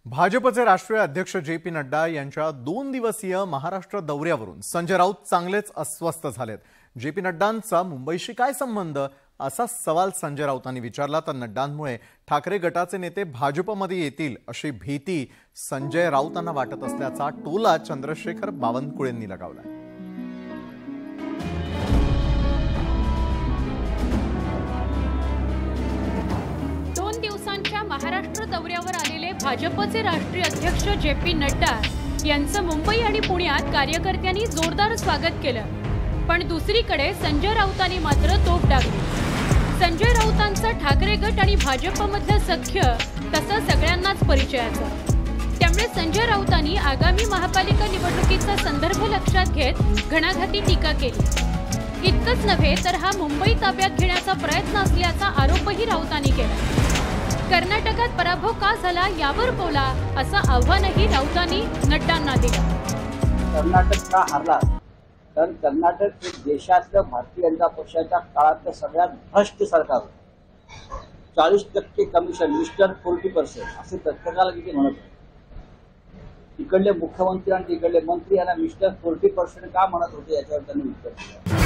भाजपचे राष्ट्रीय अध्यक्ष जे.पी. नड्डा यांच्या 2 दिवसीय महाराष्ट्र दौऱ्यावरून संजय राऊत चांगलेच अस्वस्थ झालेत। जे.पी. नड्डांचा मुंबईशी काय संबंध असा सवाल संजय राऊतांनी विचारला तर नड्डांमुळे ठाकरे गटाचे नेते भाजपमध्ये येतील अशी भीती संजय राऊतांना वाटत असल्याचा टोला चंद्रशेखर बावनकुळेंनी लगावला। महाराष्ट्र दौऱ्यावर आलेले भाजपचे राष्ट्रीय अध्यक्ष जे.पी. नड्डा यांचं मुंबई आणि पुण्यात कार्यकर्त्यांनी जोरदार स्वागत केलं, पण दुसरीकडे संजय राऊतांनी मात्र तोफ डागली। संजय राऊतांचा ठाकरे गट आणि भाजपमधलं सख्य तसं सगळ्यांनाच परिचयाचं, त्यामुळे संजय राऊतांनी आगामी महापालिका निवडणुकीचा संदर्भ लक्षात घेत घणाघाती टीका केली। इतकंच नव्हे तर हा मुंबई ताब्यात घेण्याचा प्रयत्न असल्याचा आरोपही राऊतांनी केला। कर्नाटकात पराभव का झाला यावर बोला असं आव्हानही राऊतांनी नड्डांना दिलं। कर्नाटक का हरला तर कर्नाटक हे देशातलं भारतीय जनता पक्षाच्या काळातलं सगळ्यात भ्रष्ट सरकार होतं। 40% कमिशन मिस्टर 40% असे प्रत्येकाला किती म्हणत होते। इकडले मुख्यमंत्री आणि इकडले मंत्री यांना मिस्टर 40% का म्हणत होते याच्यावर त्यांनी उत्तर दिलं।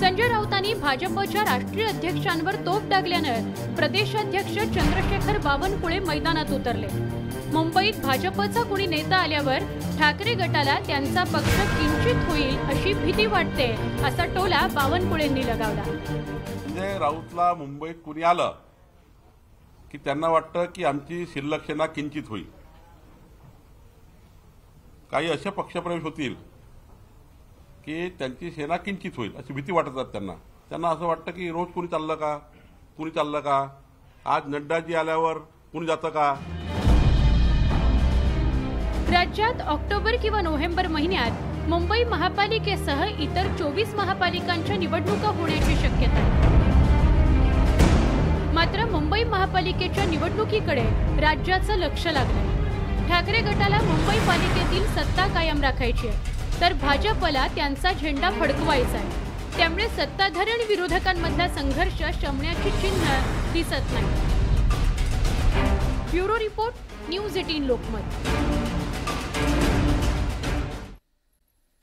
संजय राऊतांनी भाजपच्या राष्ट्रीय अध्यक्षांवर तोफ डागल्यानं प्रदेशाध्यक्ष चंद्रशेखर बावनकुळे मैदानात उतरले। मुंबईत भाजपचा कोणी नेता आल्यावर ठाकरे गटाला त्यांचा पक्ष किंचित होईल अशी भीती वाटते असा टोला बावनकुळेंनी लगावला। संजय राऊतला मुंबईत कोणी आलं की त्यांना वाटतं की आमची शिल्लक सेना किंचित होईल, काही असे पक्षप्रवेश होतील की त्यांची सेना किंचित होईल अशी भीती वाटतात त्यांना असं वाटतं की रोज कोणी चाललं का आज नड्डाजी आल्यावर कोणी जातं का। राज्यात ऑक्टोबर किंवा नोव्हेंबर महिन्यात मुंबई महापालिकेसह इतर 24 महापालिकांच्या निवडणुका होण्याची शक्यता आहे। मात्र मुंबई महापालिकेच्या निवडणुकीकडे राज्याचं लक्ष लागलं। ठाकरे गटाला मुंबई पालिकेतील सत्ता कायम राखायची आहे तर भाजपला त्यांचा झेंडा फडकवायचा आहे, त्यामुळे सत्ताधारी आणि विरोधकांमधला संघर्ष शमण्याची चिन्ह दिसत नाही। Bureau report, news 18 Lokmat.